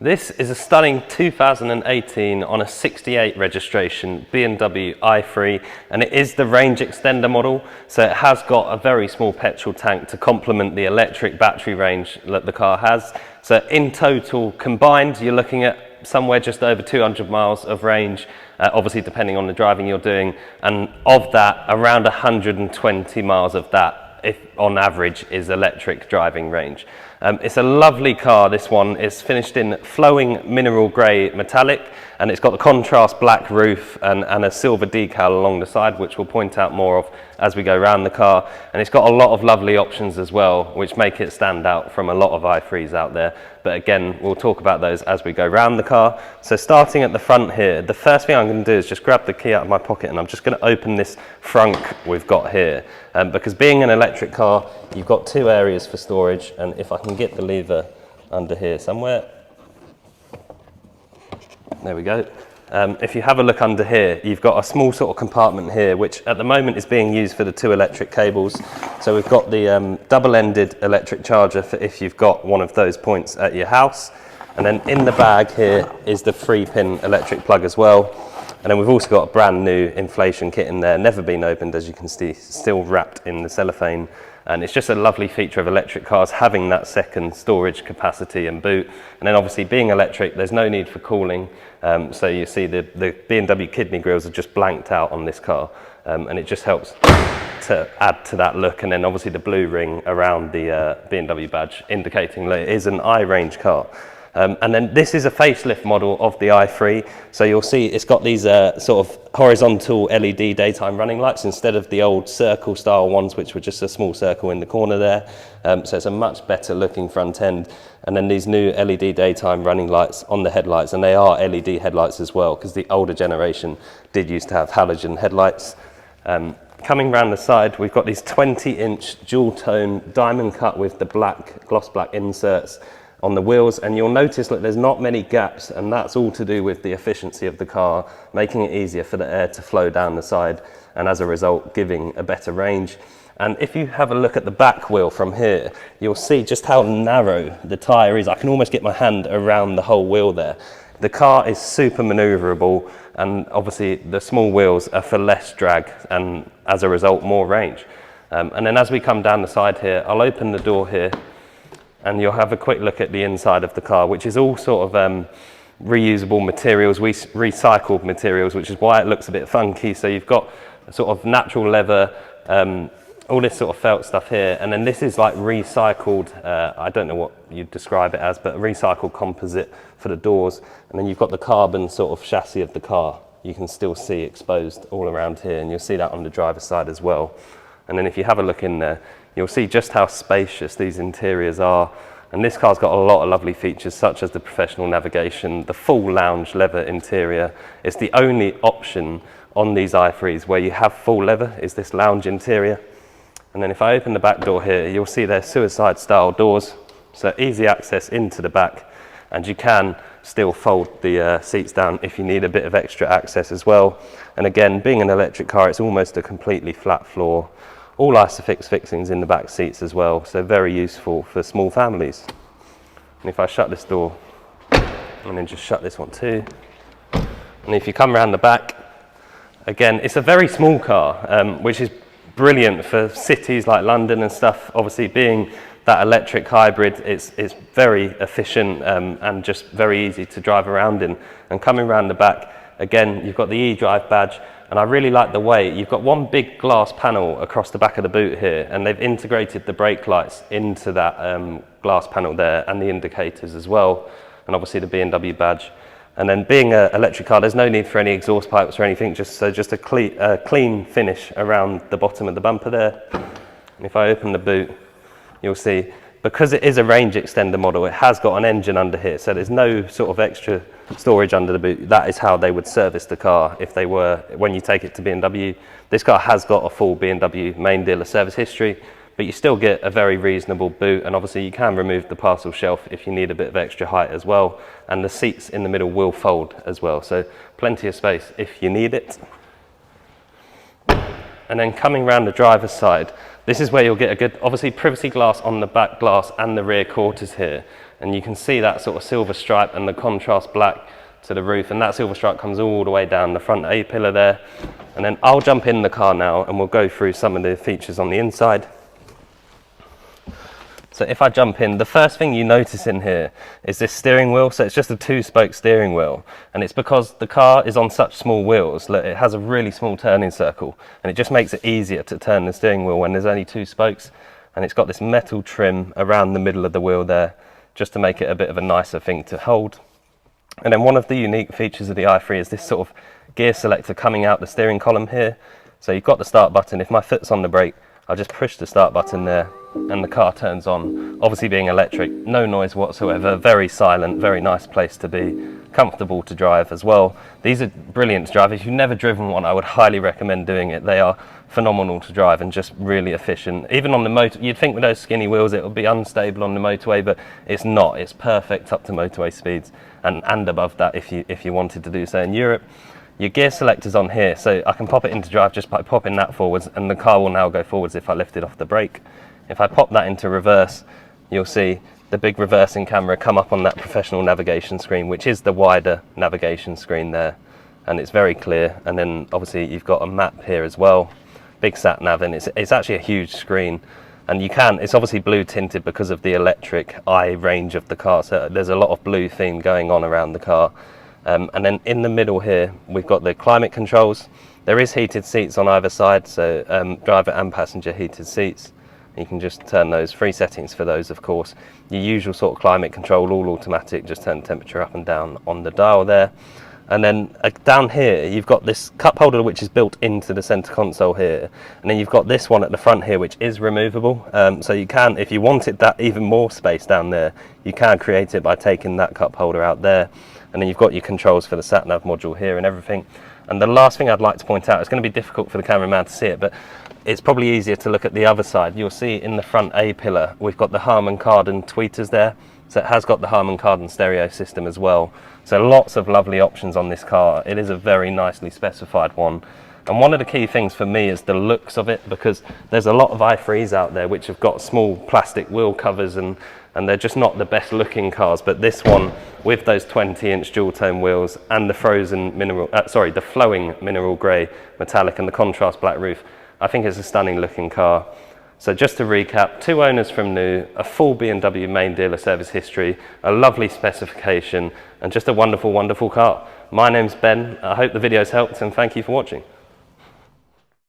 This is a stunning 2018 on a 68 registration BMW i3, and it is the range extender model, so it has got a very small petrol tank to complement the electric battery range that the car has. So in total combined, you're looking at somewhere just over 200 miles of range, obviously depending on the driving you're doing, and of that, around 120 miles of that, if on average, is electric driving range. It's a lovely car, this one. It's finished in flowing mineral grey metallic, and it's got the contrast black roof and a silver decal along the side, which we'll point out more of as we go around the car. And it's got a lot of lovely options as well, which make it stand out from a lot of i3s out there. But again, we'll talk about those as we go around the car. So starting at the front here, the first thing I'm going to do is just grab the key out of my pocket, and I'm just going to open this frunk we've got here. Because being an electric car, you've got two areas for storage, and if I can get the lever under here somewhere, there we go. If you have a look under here, you've got a small sort of compartment here, which at the moment is being used for the two electric cables. So we've got the double-ended electric charger for if you've got one of those points at your house. And then in the bag here is the 3-pin electric plug as well. And then we've also got a brand new inflation kit in there, never been opened, as you can see, still wrapped in the cellophane. And it's just a lovely feature of electric cars, having that second storage capacity and boot. And then obviously being electric, there's no need for cooling. So you see the BMW kidney grills are just blanked out on this car. And it just helps to add to that look. And then obviously the blue ring around the BMW badge, indicating that it is an I-range car. And then this is a facelift model of the i3, so you'll see it's got these sort of horizontal LED daytime running lights instead of the old circle style ones, which were just a small circle in the corner there. So it's a much better looking front end. And then these new LED daytime running lights on the headlights, and they are LED headlights as well, because the older generation did used to have halogen headlights. Coming round the side, we've got these 20-inch dual tone diamond cut with the black, gloss black inserts on the wheels, and you'll notice that there's not many gaps, and that's all to do with the efficiency of the car, making it easier for the air to flow down the side, and as a result giving a better range. And if you have a look at the back wheel from here, you'll see just how narrow the tyre is. I can almost get my hand around the whole wheel there. The car is super manoeuvrable, and obviously the small wheels are for less drag, and as a result more range. And then as we come down the side here, I'll open the door here, and you'll have a quick look at the inside of the car, which is all sort of reusable materials, recycled materials, which is why it looks a bit funky. So you've got a sort of natural leather, all this sort of felt stuff here, and then this is like recycled, I don't know what you'd describe it as, but recycled composite for the doors. And then you've got the carbon sort of chassis of the car, you can still see exposed all around here, and you'll see that on the driver's side as well. And then if you have a look in there, you'll see just how spacious these interiors are. And this car's got a lot of lovely features, such as the professional navigation, the full lounge leather interior. It's the only option on these i3s where you have full leather, is this lounge interior. And then if I open the back door here, you'll see they're suicide style doors, so easy access into the back. And you can still fold the seats down if you need a bit of extra access as well. And again, being an electric car, it's almost a completely flat floor. All Isofix fixings in the back seats as well, so very useful for small families. And if I shut this door, and then just shut this one too, and if you come around the back, again, it's a very small car, which is brilliant for cities like London and stuff. Obviously, being that electric hybrid, it's very efficient and just very easy to drive around in. And coming around the back, again, you've got the eDrive badge, and I really like the way you've got one big glass panel across the back of the boot here, and they've integrated the brake lights into that glass panel there, and the indicators as well, and obviously the BMW badge. And then being an electric car, there's no need for any exhaust pipes or anything, just a clean finish around the bottom of the bumper there. And if I open the boot, you'll see, because it is a range extender model, it has got an engine under here, so there's no sort of extra storage under the boot. That is how they would service the car if they were, when you take it to BMW. This car has got a full BMW main dealer service history, but you still get a very reasonable boot, and obviously you can remove the parcel shelf if you need a bit of extra height as well, and the seats in the middle will fold as well, so plenty of space if you need it. And then coming around the driver's side, this is where you'll get a good, obviously, privacy glass on the back glass and the rear quarters here. and you can see that sort of silver stripe and the contrast black to the roof, and that silver stripe comes all the way down the front A-pillar there. And then I'll jump in the car now and we'll go through some of the features on the inside. So if I jump in, the first thing you notice in here is this steering wheel. So it's just a 2-spoke steering wheel, and it's because the car is on such small wheels that it has a really small turning circle, and it just makes it easier to turn the steering wheel when there's only 2 spokes. And it's got this metal trim around the middle of the wheel there, just to make it a bit of a nicer thing to hold. And then one of the unique features of the i3 is this sort of gear selector coming out the steering column here. So you've got the start button. If my foot's on the brake, I'll just push the start button there and the car turns on. Obviously being electric, no noise whatsoever, very silent, very nice place to be, comfortable to drive as well. These are brilliant to drive. If you've never driven one, I would highly recommend doing it. They are phenomenal to drive and just really efficient. Even on the motor, you'd think with those skinny wheels it would be unstable on the motorway, but it's not. It's perfect up to motorway speeds and above that if you wanted to do so in Europe. Your gear selector's on here, so I can pop it into drive just by popping that forwards, and the car will now go forwards if I lift it off the brake. If I pop that into reverse, you'll see the big reversing camera come up on that professional navigation screen, which is the wider navigation screen there, and it's very clear. And then obviously you've got a map here as well, big sat nav, and it's actually a huge screen. And it's obviously blue tinted because of the electric eye range of the car, so there's a lot of blue theme going on around the car. And then in the middle here, we've got the climate controls. There is heated seats on either side, so driver and passenger heated seats. You can just turn those, 3 settings for those of course. Your usual sort of climate control, all automatic, just turn the temperature up and down on the dial there. And then down here, you've got this cup holder which is built into the center console here. And then you've got this one at the front here which is removable. So you can, if you wanted that even more space down there, you can create it by taking that cup holder out there. And then you've got your controls for the sat-nav module here and everything. And the last thing I'd like to point out, it's going to be difficult for the cameraman to see it, but it's probably easier to look at the other side. You'll see in the front A-pillar, we've got the Harman Kardon tweeters there. So it has got the Harman Kardon stereo system as well. So lots of lovely options on this car. It is a very nicely specified one. And one of the key things for me is the looks of it, because there's a lot of i3s out there which have got small plastic wheel covers and they're just not the best looking cars. But this one, with those 20-inch dual tone wheels and the the flowing mineral grey metallic and the contrast black roof, I think it's a stunning looking car. So just to recap, 2 owners from new, a full BMW main dealer service history, a lovely specification, and just a wonderful, wonderful car. My name's Ben. I hope the video's helped, and thank you for watching.